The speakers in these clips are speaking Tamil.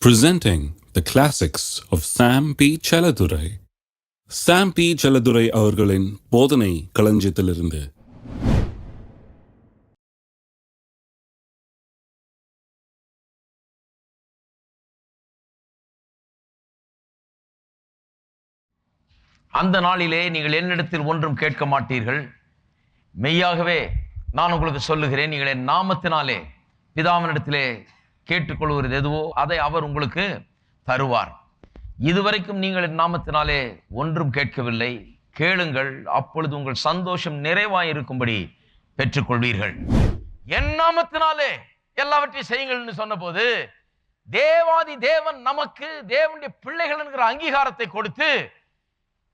Presenting the classics of Sam P. Chaladurai. Sam P. Chaladurai அவர்களின் போதனை களஞ்சியத்திலிருந்து. அந்த நாளிலே நீங்கள் என்னிடத்தில் ஒன்றும் கேட்க மாட்டீர்கள், மெய்யாகவே நான் உங்களுக்கு சொல்லுகிறேன், நீங்கள் என் நாமத்தினாலே பிதாவினிடத்திலே கேட்டுக்கொள்வது எதுவோ அதை அவர் உங்களுக்கு தருவார். இதுவரைக்கும் நீங்கள் என் நாமத்தினாலே ஒன்றும் கேட்கவில்லை, கேளுங்கள், அப்பொழுது உங்கள் சந்தோஷம் நிறைவாயிருக்கும்படி பெற்றுக்கொள்வீர்கள். என் நாமத்தினாலே எல்லாவற்றையும் செய்யுங்கள் சொன்ன போது தேவாதி தேவன் நமக்கு தேவனுடைய பிள்ளைகள் என்கிற அங்கீகாரத்தை கொடுத்து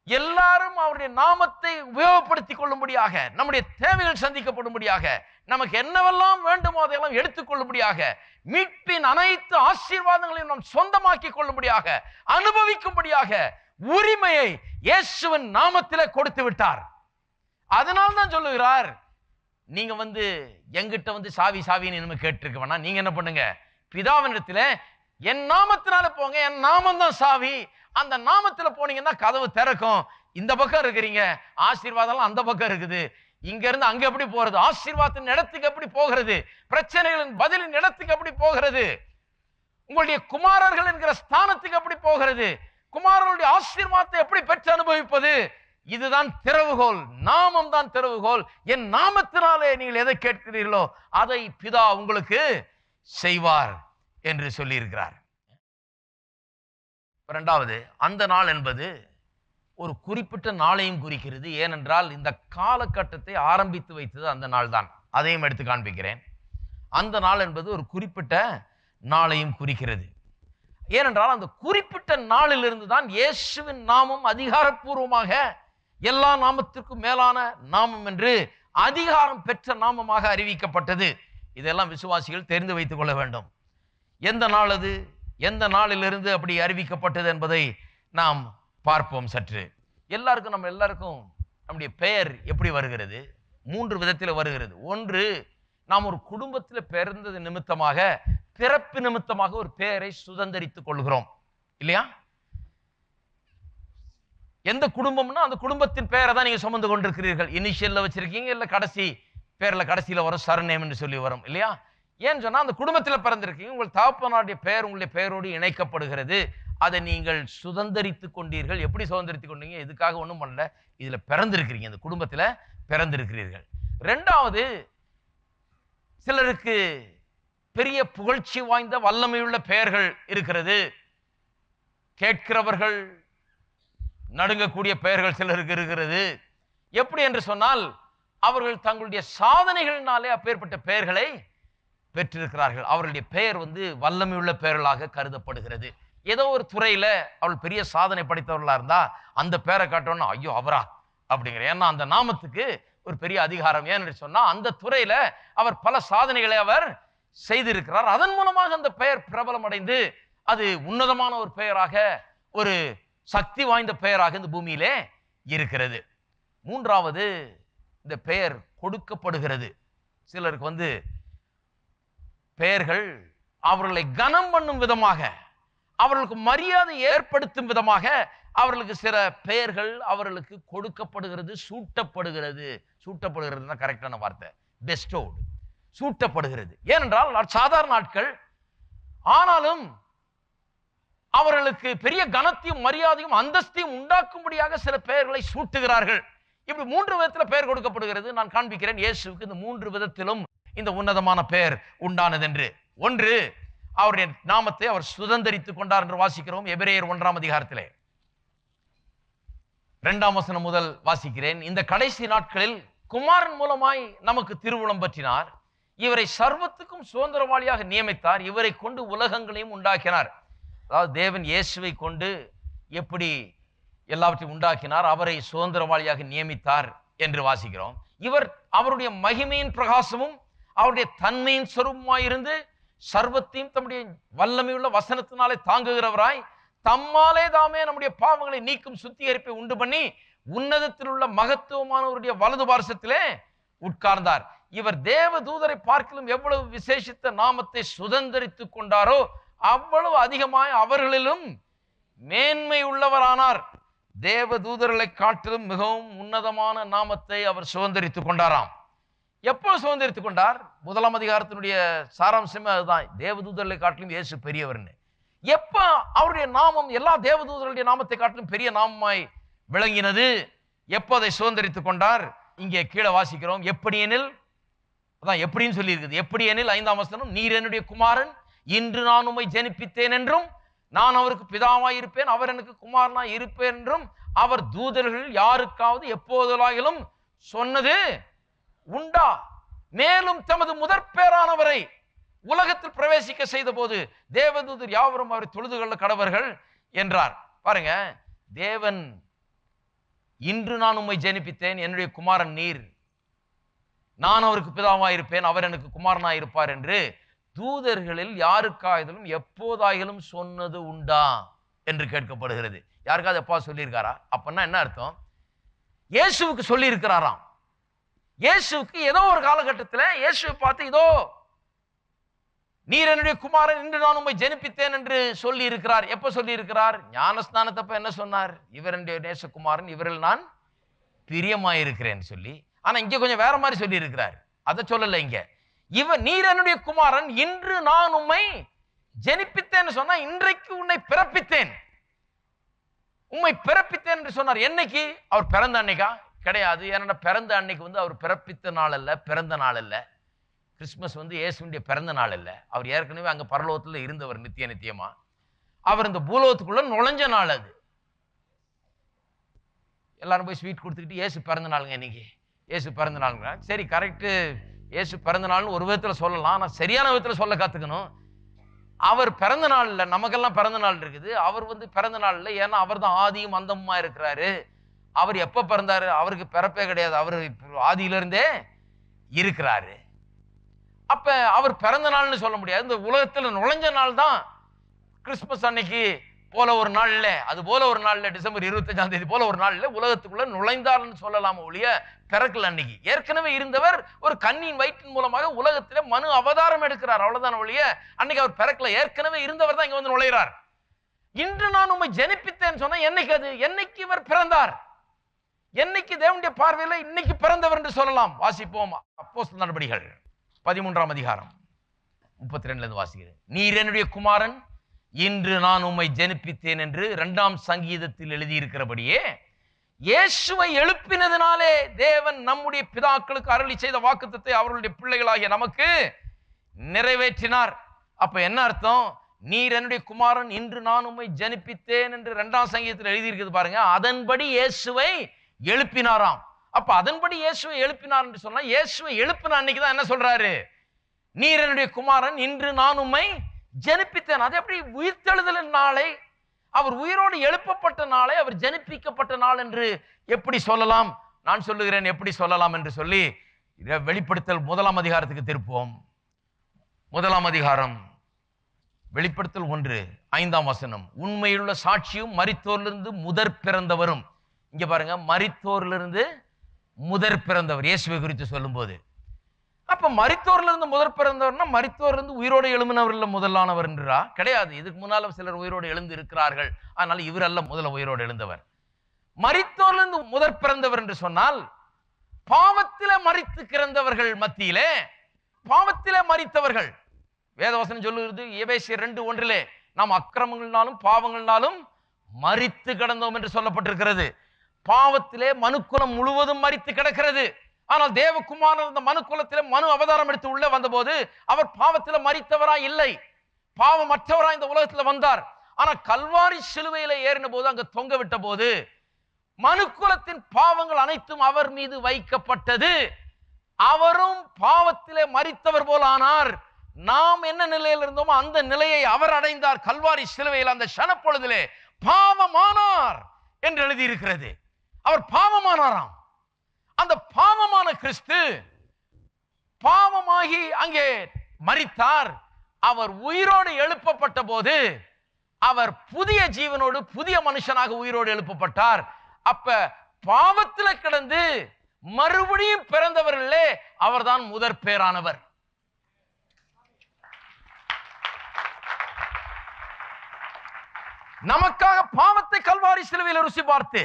எல்லாரும் அவருடைய நாமத்தை உபயோகப்படுத்திக் கொள்ளும்படியாக, நம்முடைய தேவைகள் சந்திக்கப்படும்படியாக, நமக்கு என்னவெல்லாம் வேண்டுமோ அதையெல்லாம் எடுத்துக்கொள்ளும்படியாக, மீட்பின் அனைத்து ஆசீர்வாதங்களையும் நாம் சொந்தமாக்கிக் கொள்ளும்படியாக, அனுபவிக்கும்படியாக உரிமையை இயேசுவின் நாமத்திலே கொடுத்து விட்டார். அதனால தான் சொல்லுகிறார், நீங்க எங்கிட்ட சாவி சாவின்னு இனிமே கேட்டிருக்க வேணாம். நீங்க என்ன பண்ணுங்க, பிதாவினிடத்துல என் நாமத்தினால போங்க, என் நாமம் தான் சாவி, அந்த நாமத்துல போனீங்கன்னா கதவு திறக்கும். இந்த பக்கம் இருக்கிறீங்க, ஆசீர்வாதம் அந்த பக்கம் இருக்குது, இங்க இருந்து அங்க எப்படி போறது, ஆசீர்வாதத்தின் இடத்துக்கு எப்படி போகிறது, பிரச்சனைகளின் பதிலின் இடத்துக்கு எப்படி போகிறது, உங்களுடைய குமாரர்கள் என்கிற ஸ்தானத்துக்கு எப்படி போகிறது, குமாரர்களுடைய ஆசீர்வாதத்தை எப்படி பெற்று அனுபவிப்பது, இதுதான் திறவுகோல், நாமம் தான் திறவுகோல். என் நாமத்தினாலே நீங்கள் எதை கேட்கிறீர்களோ அதை பிதா உங்களுக்கு செய்வார் என்று சொல்லி இருக்கிறார். இரண்டாவது, அந்த நாள் என்பது ஒரு குறிப்பிட்ட நாளையும் குறிக்கிறது. ஏனென்றால் இந்த காலகட்டத்தை ஆரம்பித்து வைத்தது அந்த நாள் தான். அதையும் எடுத்து காண்பிக்கிறேன். அந்த நாள் என்பது ஒரு குறிப்பிட்ட நாளையும் குறிக்கிறது. ஏனென்றால் அந்த குறிப்பிட்ட நாளிலிருந்து தான் இயேசுவின் நாமம் அதிகாரப்பூர்வமாக எல்லா நாமத்திற்கும் மேலான நாமம் என்று அதிகாரம் பெற்ற நாமமாக அறிவிக்கப்பட்டது. இதெல்லாம் விசுவாசிகள் தெரிந்து வைத்துக் கொள்ள வேண்டும். எந்த நாள் அது, எந்த நாளிலிருந்து அப்படி அறிவிக்கப்பட்டது என்பதை நாம் பார்ப்போம் சற்று. நம்ம எல்லாருக்கும் நம்முடைய பெயர் எப்படி வருகிறது? 3 விதத்தில் வருகிறது. ஒன்று, நாம் ஒரு குடும்பத்தில் பிறந்தது நிமித்தமாக, பிறப்பு நிமித்தமாக ஒரு பெயரை சுதந்திரித்துக் கொள்கிறோம் இல்லையா? எந்த குடும்பம்னா அந்த குடும்பத்தின் பெயரை தான் நீங்க சுமந்து கொண்டிருக்கிறீர்கள். இனிஷியல்ல வச்சிருக்கீங்க, இல்ல கடைசி பேர்ல கடைசியில வரும் சர்நேம் என்று சொல்லி வரும் இல்லையா? ஏன்னு சொன்னா அந்த குடும்பத்தில் பிறந்திருக்கீங்க, உங்கள் தகப்பனாருடைய பெயர் உங்களுடைய பெயரோடு இணைக்கப்படுகிறது. அதை நீங்கள் சுதந்திரித்துக் கொண்டீர்கள். எப்படி சுதந்திரித்துக் கொண்டீங்க? எதுக்காக ஒன்றும் பண்ணல, இதுல பிறந்திருக்கிறீங்க, இந்த குடும்பத்துல பிறந்திருக்கிறீர்கள். ரெண்டாவது, சிலருக்கு பெரிய புகழ்ச்சி வாய்ந்த வல்லமையுள்ள பெயர்கள் இருக்கிறது. கேட்கிறவர்கள் நடுங்கக்கூடிய பெயர்கள் சிலருக்கு இருக்கிறது. எப்படி என்று சொன்னால், அவர்கள் தங்களுடைய சாதனைகளினாலே அப்பேற்பட்ட பெயர்களை பெற்றிருக்கிறார்கள். அவர்களுடைய பெயர் வல்லமையுள்ள பெயர்களாக கருதப்படுகிறது. ஏதோ ஒரு துறையில அவள் பெரிய சாதனை படைத்தவர்களா இருந்தா அந்த பெயரை காட்டோம்னா ஐயோ அவரா அப்படிங்கிற, ஏன்னா அந்த நாமத்துக்கு ஒரு பெரிய அதிகாரம். ஏன்னு சொன்னா அந்த துறையில அவர் பல சாதனைகளை அவர் செய்திருக்கிறார். அதன் மூலமாக அந்த பெயர் பிரபலம் அடைந்து அது உன்னதமான ஒரு பெயராக, ஒரு சக்தி வாய்ந்த பெயராக இந்த பூமியிலே இருக்கிறது. மூன்றாவது, இந்த பெயர் கொடுக்கப்படுகிறது. சிலருக்கு பெயர்கள் அவர்களை கனம் பண்ணும் விதமாக, அவர்களுக்கு மரியாதை ஏற்படுத்தும் விதமாக அவர்களுக்கு சில பெயர்கள் அவர்களுக்கு கொடுக்கப்படுகிறது, சூட்டப்படுகிறது. சூட்டப்படுகிறது தான் கரெக்டான வார்த்தை, பெஸ்டோடு, சூட்டப்படுகிறது. ஏனென்றால் சாதாரண நாட்கள், ஆனாலும் அவர்களுக்கு பெரிய கனத்தையும் மரியாதையும் அந்தஸ்தையும் உண்டாக்கும்படியாக சில பெயர்களை சூட்டுகிறார்கள். இப்படி 3 விதத்தில் பெயர் கொடுக்கப்படுகிறது. நான் காண்பிக்கிறேன் இயேசுவுக்கு இந்த 3 விதத்திலும் இந்த உன்னதமான பெயர் உண்டானது என்று. ஒன்று, அவருடைய நாமத்தை அவர் சுதந்திரித்துக் கொண்டார் என்று வாசிக்கிறோம். எபிரேயர் 1ஆம் அதிகாரத்திலே 2ஆம் வசனம் முதல் வாசிக்கிறேன். இந்த கடைசி நாட்களில் குமாரன் மூலமாய் நமக்கு திருவுளம் பற்றினார், இவரை சர்வத்துக்கும் சுதந்திரவாளியாக நியமித்தார், இவரை கொண்டு உலகங்களையும் உண்டாக்கினார். அதாவது தேவன் இயேசுவை கொண்டு எப்படி எல்லாவற்றையும் உண்டாக்கினார், அவரை சுதந்திரவாளியாக நியமித்தார் என்று வாசிக்கிறோம். இவர் அவருடைய மகிமையின் பிரகாசமும் அவருடைய தன்மையின் சொரூபமாயிருந்து சர்வத்தையும் தம்முடைய வல்லமையுள்ள வசனத்தினாலே தாங்குகிறவராய், தம்மாலே தாமே நம்முடைய பாவங்களை நீக்கும் சுத்திகரிப்பை உண்டு பண்ணி உன்னதத்தில் உள்ள மகத்துவமானவருடைய வலது பார்சத்திலே உட்கார்ந்தார். இவர் தேவ தூதரை பார்க்கிலும் எவ்வளவு விசேஷித்த நாமத்தை சுதந்திரித்துக் கொண்டாரோ அவ்வளவு அதிகமாய் அவர்களிலும் மேன்மை உள்ளவரானார். தேவ தூதர்களை காட்டிலும் மிகவும் உன்னதமான நாமத்தை அவர் சுதந்திரித்துக் கொண்டாராம். எப்போ சுதந்திரித்துக் கொண்டார்? 1ஆம் அதிகாரத்தினுடைய சாராம்சமே அதுதான். தேவதூதர்களை காட்டிலும் இயேசு பெரியவர்னு. எப்ப அவருடைய நாமம் எல்லா தேவதூதர்களுடைய நாமத்தை காட்டிலும் பெரிய நாமமாய் விளங்கினது? எப்போ அதை சுதந்திரித்துக் கொண்டார்? இங்கே கீழே வாசிக்கிறோம். எப்படி எனில், அதான் எப்படின்னு சொல்லி இருக்குது. எப்படி எனில் 5ஆம் வசனம், நீர் என்னுடைய குமாரன், இன்று நான் உம்மை ஜனிப்பித்தேன் என்றும், நான் அவருக்கு பிதாவாய் இருப்பேன், அவர் எனக்கு குமாரனாய் இருப்பேன் என்றும் அவர் தூதர்கள் யாருக்காவது எப்போதலாகிலும் சொன்னது உண்டா? மேலும் தமது முதற்பேரானவரை உலகத்தில் பிரவேசிக்க செய்த போது தேவதூதர் யாவரும் அவரை தொழுது கொள்ள கடவர்கள் என்றார். பாருங்க, தேவன் இன்று நான் உம்மை ஜனிப்பித்தேன், என்னுடைய குமாரன் நீர், நான் அவருக்கு பிதாவாய் இருப்பேன், அவர் எனக்கு குமாரனாய் இருப்பார் என்று தூதர்களில் யாருக்காயிலும் எப்போதாயிலும் சொன்னது உண்டா என்று கேட்கப்படுகிறது. யாருக்காவது எப்பா சொல்லியிருக்காரா? அப்பன்னா என்ன அர்த்தம்? இயேசுவுக்கு சொல்லி இருக்கிறாராம். இயேசுவுக்கு ஏதோ ஒரு காலகட்டத்தில் இயேசுவை பார்த்து, இதோ நீர் என்னுடைய குமாரன், இன்று நான் உம்மை ஜனிப்பித்தேன் என்று சொல்லி இருக்கிறார். எப்ப சொல்லி இருக்கிறார்? ஞானஸ்நானத்தப்ப என்ன சொன்னார்? இவர் என்னுடைய நேசகுமாரன், இவரில் நான் பிரியமாயிருக்கிறேன் சொல்லி. ஆனா இங்க கொஞ்சம் வேற மாதிரி சொல்லி இருக்கிறார். அதை சொல்லல இங்க. நீர் என்னுடைய குமாரன், இன்று நான் உம்மை ஜனிப்பித்தேன் சொன்னா, இன்றைக்கு உன்னை பிறப்பித்தேன், உம்மை பிறப்பித்தேன் என்று சொன்னார். என்னைக்கு? அவர் பிறந்த அன்னைக்கா? கிடையாது. ஏன்னா பிறந்த அன்னைக்கு அவர் பிறப்பித்த நாள் அல்ல, பிறந்த நாள் அல்ல. கிறிஸ்துமஸ் இயேசுடைய பிறந்த நாள் அல்ல. அவர் ஏற்கனவே அங்க பரலோகத்தில் இருந்தவர் நித்தியமா. அவர் இந்த பூலோகத்துக்குள்ள நுழைஞ்ச நாள் அது. எல்லாரும் போய் ஸ்வீட் கொடுத்துக்கிட்டு இயேசு பிறந்த நாளுங்க இன்னைக்கு, இயேசு பிறந்த நாளுங்க. சரி, கரெக்டு, இயேசு பிறந்த நாள்னு ஒரு விதத்தில் சொல்லலாம். ஆனால் சரியான விதத்தில் சொல்ல கற்றுக்கணும். அவர் பிறந்த நாள் இல்லை, நமக்கெல்லாம் பிறந்த நாள் இருக்குது. அவர் பிறந்த நாள் இல்லை. ஏன்னா அவர் தான் ஆதியும் அந்தமுமா இருக்கிறாரு. அவர் எப்போ பிறந்தாரு? அவருக்கு பிறப்பே கிடையாது, அவர் ஆதியிலிருந்தே இருக்கிறாரு. அப்ப அவர் பிறந்த நாள்னு சொல்ல முடியாது. இந்த உலகத்தில் நுழைஞ்ச நாள் தான் கிறிஸ்துமஸ் அன்னைக்கு போல ஒரு நாள்ல, அது போல ஒரு நாள்ல, டிசம்பர் 25ஆம் தேதி போல ஒரு நாள்ல உலகத்துக்குள்ள நுழைந்தார்னு சொல்லலாம ஒழிய பிறக்கல. அன்னைக்கு ஏற்கனவே இருந்தவர் ஒரு கண்ணின் வயிற்றின் மூலமாக உலகத்திலே மனு அவதாரம் எடுக்கிறார், அவ்வளவுதான் ஒழிய அன்னைக்கு அவர் பிறக்கல. ஏற்கனவே இருந்தவர் தான் இங்க நுழைகிறார். இன்று நான் உம்மை ஜனிப்பித்தேன்னு சொன்னா, என்னைக்கு அது? என்னைக்கு இவர் பிறந்தார்? என்னைக்கு தேவனுடைய பார்வையில இன்னைக்கு பிறந்தவர் என்று சொல்லலாம். வாசிப்போம். அப்போஸ்தலர் நடபடிகள் 13ஆம் அதிகாரம் 32ல இருந்து வாசிக்கிறேன். நீர் என்னுடைய குமாரன், இன்று நான் உம்மை ஜனிப்பித்தேன் என்று 2ஆம் சங்கீதத்தில் எழுதியிருக்கிறபடியே இயேசுவை எழுப்பினதினாலே தேவன் நம்முடைய பிதாக்களுக்கு அருளி செய்த வாக்குத்தத்தை அவர்களுடைய பிள்ளைகளாகிய நமக்கு நிறைவேற்றினார். அப்ப என்ன அர்த்தம்? நீர் என்னுடைய குமாரன், இன்று நான் உம்மை ஜனிப்பித்தேன் என்று 2ஆம் சங்கீதத்தில் எழுதியிருக்கிறது பாருங்க. அதன்படி இயேசுவை எழுப்பினாராம். அப்ப அதன்படி இயேசுவை எழுப்பினார் என்று சொன்னா, இயேசுவை எழுப்பின அன்னைக்குதான் என்ன சொல்றாரு? நீர் என்னுடைய குமாரன், இன்று நான் உம்மை ஜனிப்பித்தேன். அது எப்படி? உயிர்த்தெழுதலின் நாளை, அவர் உயிரோடு எழுப்பப்பட்ட நாளை அவர் ஜனிப்பிக்கப்பட்ட நாள் என்று எப்படி சொல்லலாம்? நான் சொல்லுகிறேன் எப்படி சொல்லலாம் என்று சொல்லி வெளிப்படுத்தல் 1ஆம் அதிகாரத்துக்கு திருப்போம். 1ஆம் அதிகாரம் வெளிப்படுத்தல் 1:5ஆம் வசனம். உண்மையுள்ள சாட்சியும் மரித்தோரிலிருந்து முதற் பிறந்தவரும். இங்க பாருங்க, மரித்தோரிலிருந்து முதற் பிறந்தவர் இயேசுவை குறித்து சொல்லும் போது, அப்ப மரித்தோரிலிருந்து முதற் பிறந்தவர்னா மரித்தோரிலிருந்து உயிரோடு எழும்பினவர் இல்ல முதலானவர் என்றா? கிடையாது. இதுக்கு முன்னால சிலர் உயிரோடு எழுந்து இருக்கிறார்கள், அதனால இவர் அல்ல முதல்ல உயிரோடு எழுந்தவர். மரித்தோரிலிருந்து முதற் பிறந்தவர் என்று சொன்னால், பாவத்திலே மரித்து கிடந்தவர்கள் மத்தியிலே, பாவத்திலே மரித்தவர்கள். வேதவசனம் சொல்லுகிறது எபேசியர் 2:1 நாம் அக்கிரமங்களினாலும் பாவங்களினாலும் மரித்து கிடந்தோம் என்று சொல்லப்பட்டிருக்கிறது. பாவத்திலே மனுக்குலம் முழுவதும் மரித்து கிடக்கிறது. ஆனால் தேவகுமாரன் அந்த மனுக்குலத்திலே மனு அவதாரம் எடுத்து உள்ளே வந்தபோது அவர் பாவத்திலே மரித்தவராய் இல்லை, பாவமற்றவராய் இந்த உலகத்தில் வந்தார். ஆனால் கல்வாரி சிலுவையில ஏறின போது, அங்க தொங்க விட்ட போது, மனுக்குலத்தின் பாவங்கள் அனைத்தும் அவர் மீது வைக்கப்பட்டது. அவரும் பாவத்திலே மரித்தவர் போல ஆனார். நாம் என்ன நிலையில் இருந்தோமோ அந்த நிலையை அவர் அடைந்தார். கல்வாரி சிலுவையில் அந்த க்ஷணப்பொழுதிலே பாவமானார் என்று எழுதியிருக்கிறது. அவர் பாவமானாராம். அந்த பாவமான கிறிஸ்து பாவமாகி அங்கே மரித்தார். அவர் உயிரோடு எழுப்பப்பட்ட போது அவர் புதிய ஜீவனோடு புதிய மனுஷனாக உயிரோடு எழுப்பப்பட்டார். அப்ப பாவத்தில் கிடந்து மறுபடியும் பிறந்தவர்களே அவர்தான் முதற் பேரானவர். நமக்காக பாவத்தை கல்வாரி சிலுவையில் ருசி பார்த்து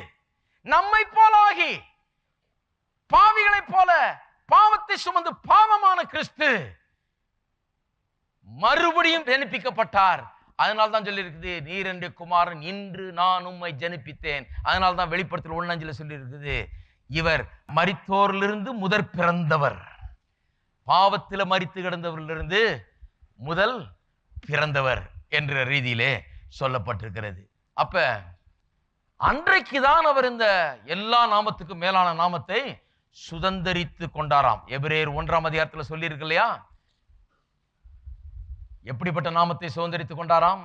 நம்மை போலாகி பாவிகளைப் போல பாவத்தை சுமந்து பாவமான கிறிஸ்து மறுபடியும் ஜனிப்பிக்கப்பட்டார். அதனால்தான் சொல்லி இருக்குது, நீர் என்ற குமாரன், இன்று நான் உம்மை ஜனிப்பித்தேன். அதனால்தான் வெளிப்படுத்தல் 1:5 சொல்லி இருக்குது, இவர் மரித்தோரிலிருந்து முதற் பிறந்தவர். பாவத்தில் மரித்து கிடந்தவரிலிருந்து முதல் பிறந்தவர் என்ற ரீதியிலே சொல்லப்பட்டிருக்கிறது. அப்ப அன்றைக்குதான் அவர் இந்த எல்லா நாமத்துக்கும் மேலான நாமத்தை சுதந்தரித்து கொண்டாராம். எபிரேயர் 1 சொல்லி இருக்கு இல்லையா, எப்படிப்பட்ட நாமத்தை சுதந்தரித்து கொண்டாராம்?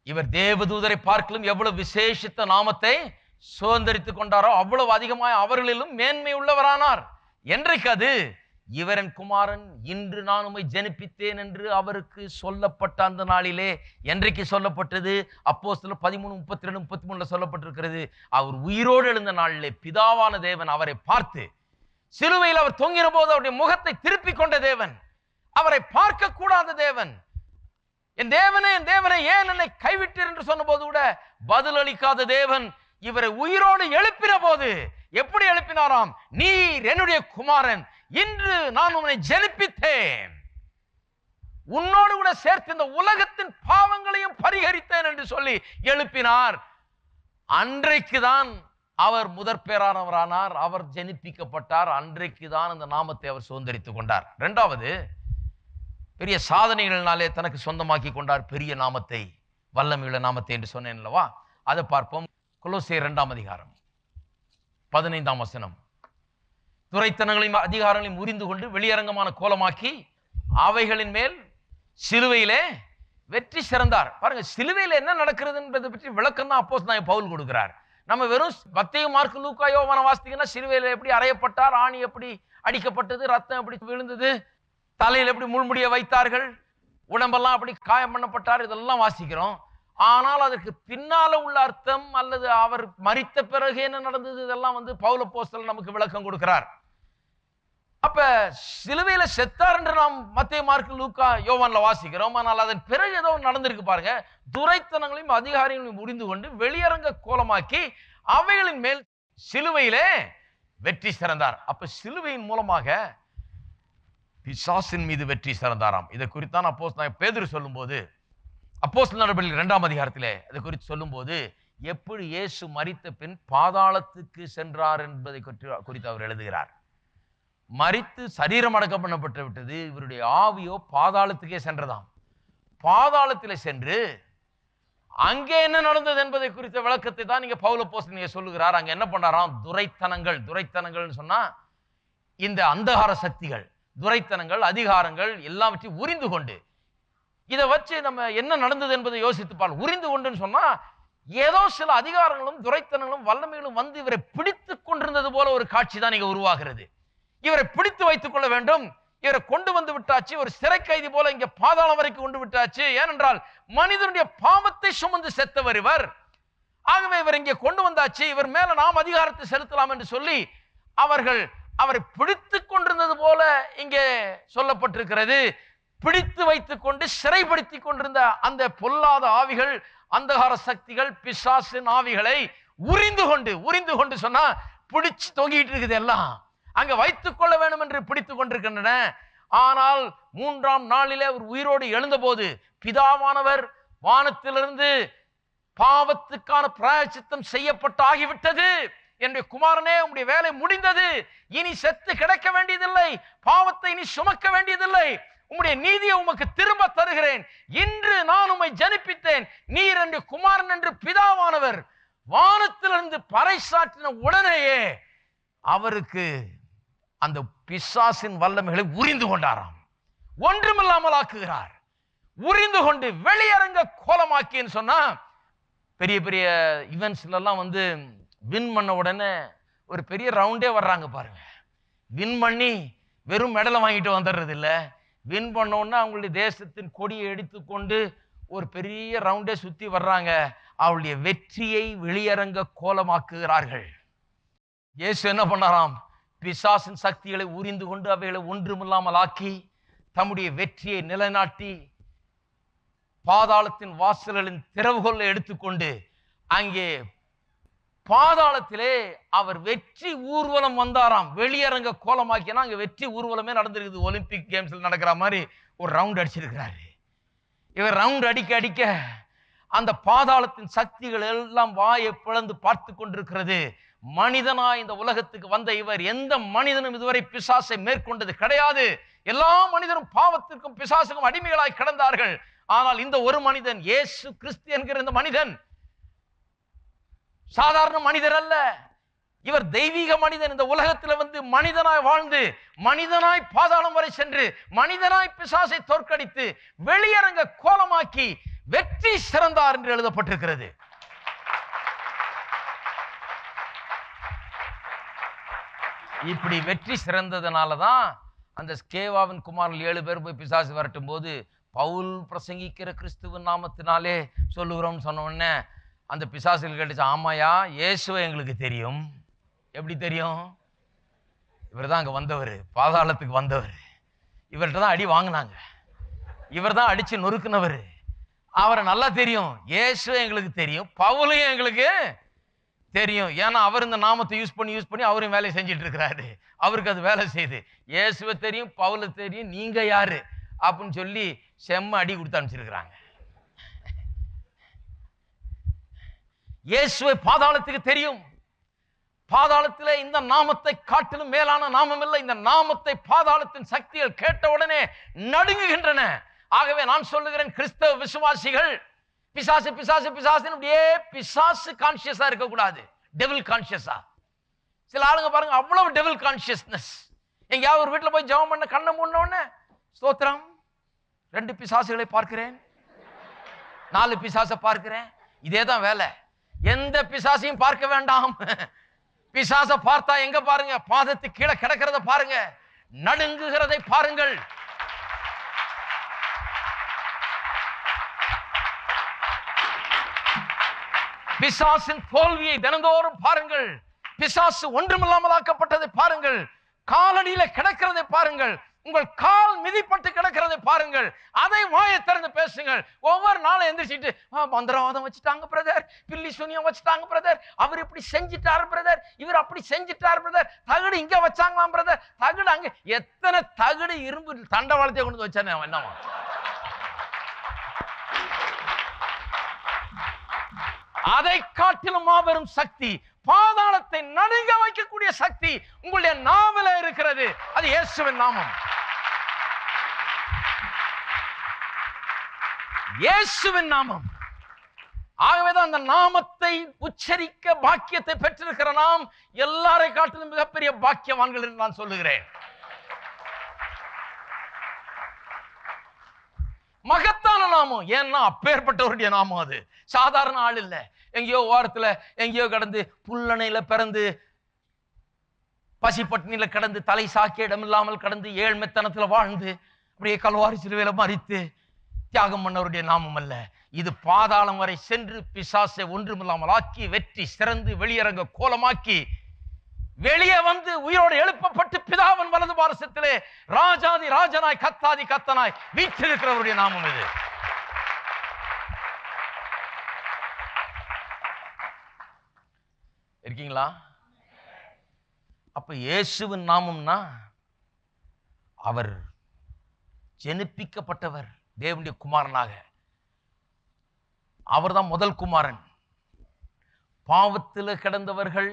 இவர் தேவதூதரை பார்க்கலும் எவ்வளவு விசேஷித்த நாமத்தை சுதந்தரித்து கொண்டாரோ அவ்வளவு அதிகமாய் அவர்களிலும் மேன்மை உள்ளவரானார். என்றைக்கு அது இவரன் குமாரன், இன்று நான் உம்மை ஜனிப்பித்தேன் என்று அவருக்கு சொல்லப்பட்ட அந்த நாளிலே. என்றைக்கு சொல்லப்பட்டது? அப்போஸ்தலர் 13:32-33 சொல்லப்பட்டிருக்கிறது. அவர் உயிரோடு எழுந்த நாளிலே பிதாவான தேவன் அவரை பார்த்து, சிலுவையில் அவர் தொங்கின போது அவருடைய முகத்தை திருப்பி கொண்ட தேவன், அவரை பார்க்க கூடாத தேவன், என் தேவனே என் தேவனே ஏன் என்னை கைவிட்டீர் என்று சொன்ன போது கூட பதில் அளிக்காத தேவன் இவரை உயிரோடு எழுப்பின போது எப்படி எழுப்பினாராம்? நீர் என்னுடைய குமாரன், இன்று நான் உன்னை ஜனிப்பித்தேன், உன்னோடு கூட சேர்த்து இந்த உலகத்தின் பாவங்களையும் பரிகரித்தேன் என்று சொல்லி எழுப்பினார். அன்றைக்குதான் அவர் முதற் பேரானவரானார், அவர் ஜனிப்பிக்கப்பட்டார். அன்றைக்குதான் அந்த நாமத்தை அவர் சுதந்தரித்துக் கொண்டார். இரண்டாவது, பெரிய சாதனைகளினாலே தனக்கு சொந்தமாக்கி கொண்டார் பெரிய நாமத்தை, வல்லமையுள்ள நாமத்தை என்று சொன்னேன் அல்லவா? அதை பார்ப்போம். கொலோசியர் 2:15 துரைத்தனங்களையும் அதிகாரங்களையும் முறிந்து கொண்டு வெளியரங்கமான கோலமாக்கி அவைகளின் மேல் சிலுவையிலே வெற்றி சிறந்தார். பாருங்க, சிலுவையில் என்ன நடக்கிறது என்பதை பற்றி விளக்கம் தான் அப்போஸ்தலனாகிய பவுல் கொடுக்கிறார். நம்ம வெறும் மத்தேயு, மார்க்கு, லூக்கா, யோவான வாசித்தீங்கன்னா சிலுவையில் எப்படி அறையப்பட்டார், ஆணி எப்படி அடிக்கப்பட்டது, ரத்தம் எப்படி விழுந்தது, தலையில் எப்படி முள்முடிய வைத்தார்கள், உடம்பெல்லாம் அப்படி காயம் பண்ணப்பட்டார், இதெல்லாம் வாசிக்கிறோம். ஆனால் அதற்கு பின்னால உள்ள அர்த்தம் அல்லது அவர் மரித்த பிறகு என்ன நடந்தது, இதெல்லாம் பவுல் அப்போஸ்தலன் நமக்கு விளக்கம் கொடுக்கிறார். அப்ப சிலுவையில செத்தார் என்று நாம் மத்தேயு, மார்க்கு, லூக்கா, யோவான்ல வாசிக்கிறோம். ஆனால் அதன் பிறகு ஏதோ நடந்திருக்கு பாருங்க. துரைத்தனங்களையும் அதிகாரிகளையும் முறிந்து கொண்டு வெளியரங்க கோலமாக்கி அவைகளின் மேல் சிலுவையிலே வெற்றி சிறந்தார். அப்ப சிலுவையின் மூலமாக பிசாசின் மீது வெற்றி சிறந்தாராம். இதை குறித்தான் அப்போஸ்தலனாகிய பேதுரு சொல்லும்போது, அப்போஸ்தலர் நடவடிக்கைகள் 2 அதை குறித்து சொல்லும்போது, எப்படி இயேசு மரித்த பின் பாதாளத்துக்கு சென்றார் என்பதை குறித்து அவர் எழுதுகிறார். மரித்து சரீரம் அடக்கம் பண்ணப்பட்டு விட்டது, இவருடைய ஆவியோ பாதாளத்துக்கே சென்றதாம். பாதாளத்திலே சென்று அங்கே என்ன நடந்தது என்பதை குறித்த விளக்கத்தை தான் நீங்க பவுல் அப்போஸ்தலன் சொல்லுகிறார். அங்க என்ன பண்ணாராம்? துரைத்தனங்கள் சொன்னா இந்த அந்தகார சக்திகள், துரைத்தனங்கள், அதிகாரங்கள் எல்லாவற்றையும் உரிந்து கொண்டு, இதை வச்சு நம்ம என்ன நடந்தது என்பதை யோசித்து பாருங்க. உரிந்து கொண்டுன்னு சொன்னா ஏதோ சில அதிகாரங்களும் துரைத்தனங்களும் வல்லமைகளும் இவரை பிடித்து கொண்டிருந்தது போல ஒரு காட்சி தான் இங்க உருவாகிறது. இவரை பிடித்து வைத்துக் கொள்ள வேண்டும், இவரை கொண்டு வந்து விட்டாச்சு, ஒரு சிறை கைதி போல இங்க பாதாளம் வரைக்கும் கொண்டு விட்டாச்சு. ஏனென்றால் மனிதனுடைய பாவத்தை சுமந்து செத்தவர் இவர். ஆகவே இவர் இங்கே கொண்டு வந்தாச்சு, இவர் மேல நாம் அதிகாரத்தை செலுத்தலாம் என்று சொல்லி அவர்கள் அவரை பிடித்து கொண்டிருந்தது போல இங்கே சொல்லப்பட்டிருக்கிறது. பிடித்து வைத்துக் கொண்டு சிறைப்படுத்திக் கொண்டிருந்த அந்த பொல்லாத ஆவிகள், அந்தகார சக்திகள், பிசாசின் ஆவிகளை உரிந்து கொண்டு சொன்னா பிடிச்சு தொங்கிட்டு இருக்குது. எல்லாம் அங்க வைத்துக் கொள்ள வேண்டும் என்று பிடித்துக் கொண்டிருக்கின்றன. ஆனால் 3ஆம் நாளிலே அவர் உயிரோடு எழுந்த போது பிதாவானவர் வானத்திலிருந்து பாவத்துக்கான பிராயச்சித்தம் செய்யப்பட்டு ஆகிவிட்டது, என்னுடைய குமாரனே உம்முடைய வேலை முடிந்தது, இனி செத்து கிடக்க வேண்டியதில்லை, பாவத்தை இனி சுமக்க வேண்டியதில்லை, உம்முடைய நீதியை உமக்கு திரும்ப தருகிறேன், இன்று நான் உம்மை ஜனிப்பித்தேன், நீர் என்று குமாரன் என்று பிதாவானவர் வானத்திலிருந்து பறைசாற்றின உடனேயே அவருக்கு அந்த பிசாசின் வல்லமைகளை உரிந்து கொண்டாராம். ஒன்றுமில்லாமல் ஆக்குகிறார். உரிந்து கொண்டு வெளியரங்க கோலமாக்கின்னு சொன்னா, பெரிய பெரிய ஈவென்ட்ஸ்ல எல்லாம் வின் பண்ண உடனே ஒரு பெரிய ரவுண்டே வர்றாங்க பாருங்க. வின் பண்ணி வெறும் மெடலை வாங்கிட்டு வந்துடுறது இல்லை, வின் பண்ணோன்னா அவங்களுடைய தேசத்தின் கொடியை எடுத்துக்கொண்டு ஒரு பெரிய ரவுண்டே சுத்தி வர்றாங்க. அவளுடைய வெற்றியை வெளியரங்க கோலமாக்குகிறார்கள். இயேசு என்ன பண்ணாராம்? பிசாசின் சக்திகளை உரிந்து கொண்டு அவைகளை ஒன்றுமில்லாமல் ஆக்கி தம்முடைய வெற்றியை நிலைநாட்டி பாதாளத்தின் வாசல்களின் திறவுகோலை எடுத்துக்கொண்டு அங்கே பாதாளத்திலே அவர் வெற்றி ஊர்வலம் வந்தாராம். வெளியரங்க கோலமாக்கினா அங்க வெற்றி ஊர்வலமே நடந்திருக்குது. ஒலிம்பிக் கேம்ஸ்ல நடக்கிற மாதிரி ஒரு ரவுண்ட் அடிச்சிருக்கிறாரு. இவர் ரவுண்ட் அடிக்க அடிக்க அந்த பாதாளத்தின் சக்திகள் எல்லாம் வாயை பிளந்து பார்த்து கொண்டிருக்கிறது. மனிதனா இந்த உலகத்துக்கு வந்த இவர் எந்த மனிதனும் இதுவரை பிசாசை மேற்கொண்டது கிடையாது. எல்லா மனிதரும் பாவத்திற்கும் பிசாசுக்கும் அடிமைகளாய் கிடந்தார்கள். ஆனால் இந்த ஒரு மனிதன், இயேசு கிறிஸ்து என்கிற இந்த மனிதன் சாதாரண மனிதர் அல்ல. இவர் தெய்வீக மனிதன். இந்த உலகத்தில் வந்து மனிதனாய் வாழ்ந்து, மனிதனாய் பாதாளம் வரை சென்று, மனிதனாய் பிசாசை தோற்கடித்து, வெளியரங்க கோலமாக்கி வெற்றி சிறந்தார் என்று எழுதப்பட்டிருக்கிறது. இப்படி வெற்றி சிறந்ததுனாலதான் அந்த ஸ்கேவாவின் குமாரில் 7 பேர் போய் பிசாசு வரட்டும் போது, பவுல் பிரசங்கிக்கிற கிறிஸ்துவின் நாமத்தினாலே சொல்லுகிறோம் சொன்ன உடனே அந்த பிசாசுகள் கேட்டுச்சு, ஆமாயா இயேசுவை எங்களுக்கு தெரியும். எப்படி தெரியும்? இவர் தான் அங்க வந்தவர், பாதாளத்துக்கு வந்தவர். இவர்கிட்ட தான் அடி வாங்கினாங்க, இவர் தான் அடிச்சு நொறுக்குனவர். அவரை நல்லா தெரியும். இயேசுவை எங்களுக்கு தெரியும், பவுலையும் எங்களுக்கு தெரியும். ஏன்னா அவர் இந்த நாமத்தை யூஸ் பண்ணி அவரும் வேலையை செஞ்சுட்டு இருக்கிறாரு. அவருக்கு அது வேலை செய்யுது. இயேசுவை தெரியும், பவுலை தெரியும், நீங்க யாரு அப்படின்னு சொல்லி செம்ம அடி கொடுத்து அனுப்பிச்சிருக்கிறாங்க. இயேசுவை பாதாளத்துக்கு தெரியும். பாதாளத்திலே இந்த நாமத்தை காட்டிலும் மேலான நாமம் இல்லை. இந்த நாமத்தை பாதாளத்தின் சக்திகள் கேட்ட உடனே நடுங்குகின்றன. ஆகவே நான் சொல்லுகிறேன், கிறிஸ்தவ விசுவாசிகள் பிசாசு பிசாசு பிசாசு அப்படியே பிசாசு கான்சியஸா இருக்கக்கூடாது, டெவில் கான்சியஸா. சில ஆளுங்க பாருங்க, அவ்வளவு டெவில் கான்சியஸ்னஸ். எங்கேயாவது ஒரு வீட்டில் போய் ஜெபம் பண்ண கண்ணை மூடின உடனே ஸ்தோத்திரம், 2 பிசாசுகளை பார்க்கிறேன், 4 பிசாசை பார்க்கிறேன். இதே தான் வேலை. எந்த பிசாசையும் பார்க்க வேண்டாம். பிசாசை பார்த்தா எங்க பாருங்க, பாதத்துக்கு கீழே கிடக்கிறத பாருங்க, நடுங்குகிறதை பாருங்கள். பிசாசின் தோல்வியை தினந்தோறும் பாருங்கள். பிசாசு ஒன்றுமில்லாமலாக்கப்பட்டதை பாருங்கள். காலடியில கிடக்கிறதை பாருங்கள். உங்கள் கால் மிதிப்பட்டு கிடக்கிறதை பாருங்கள். அதை வாயை திறந்து பேசுங்கள். ஒவ்வொரு நாளும் எந்திரிச்சிட்டு, மந்திரவாதம் வச்சுட்டாங்க பிரதர், பில்லி சூனியம் வச்சுட்டாங்க பிரதர், அவர் இப்படி செஞ்சிட்டாரு பிரதர், இவர் அப்படி செஞ்சிட்டாரு பிரதர், தகுடு இங்க வச்சாங்களாம் பிரதர், தகுடு அங்க. எத்தனை தகுடு இரும்பு தண்டவாளத்தை கொண்டு வச்சானே அவன் என்னவா? அதை காட்டிலும் மாபெரும் சக்தி, பாதாளத்தை நடுங்க வைக்கக்கூடிய சக்தி உங்களுடைய நாவில இருக்கிறது. அது இயேசுவின் நாமம். இயேசுவின் நாமம். ஆகவேதான் அந்த நாமத்தை உச்சரிக்க பாக்கியத்தை பெற்றிருக்கிற நாம் எல்லாரை காட்டிலும் மிகப்பெரிய பாக்கியவான்கள் என்று நான் சொல்லுகிறேன். மகத்தான நாமம். ஏன்னா அப்பேற்பட்டவருடைய நாமம். அது சாதாரண ஆள் இல்ல. எங்கேயோ ஓரத்துல எங்கேயோ கடந்து, புல்லணையில பிறந்து, பசி பட்டினியில கடந்து, தலை சாக்கிய இடம் இல்லாமல் கடந்து, ஏழ்மைத்தனத்துல வாழ்ந்து, அப்படியே கல்வாரி சிலுவையில மரித்து தியாகம் பண்ணவருடைய நாமம் அல்ல. இது பாதாளம் வரை சென்று பிசாசை ஒன்றுமில்லாமல் ஆக்கி, வெற்றி சிறந்து, வெளியரங்க கோலமாக்கி, வெளியே வந்து உயிரோடு எழுப்பப்பட்டு பிதாவின் வலது பாரசத்திலே ராஜாதி ராஜனாய், கத்தாதி கத்தனாய் வீற்றிருக்கிறவருடைய நாமம் இது. இருக்கீங்களா? அப்ப இயேசுவின் நாமம்னா அவர் ஜெனிப்பிக்கப்பட்டவர் தேவனுடைய குமாரனாக. அவர்தான் முதல் குமாரன். பாவத்தில் கிடந்தவர்கள்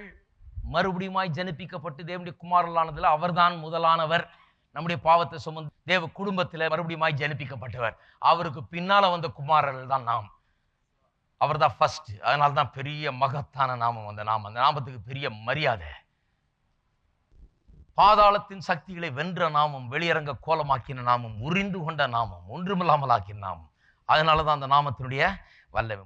மறுபடியுமாய் ஜனிப்பிக்கப்பட்டு தேவனுடைய குமாரலானதுல அவர்தான் முதலானவர். நம்முடைய பாவத்தை சுமந்து தேவ குடும்பத்தில் மறுபடியுமாய் ஜனிப்பிக்கப்பட்டவர். அவருக்கு பின்னால வந்த குமாரர்கள் தான் நாம். அவர் தான் ஃபர்ஸ்ட். அதனால தான் பெரிய மகத்தான நாமம் அந்த நாமம். அந்த நாமத்துக்கு பெரிய மரியாதை. பாதாளத்தின் சக்திகளை வென்ற நாமம், வெளியரங்க கோலமாக்கின நாமம், உரிந்து கொண்ட நாமம், ஒன்றுமில்லாமல் ஆக்கின நாமம். அதனால தான் அந்த நாமத்தினுடைய வல்லமை.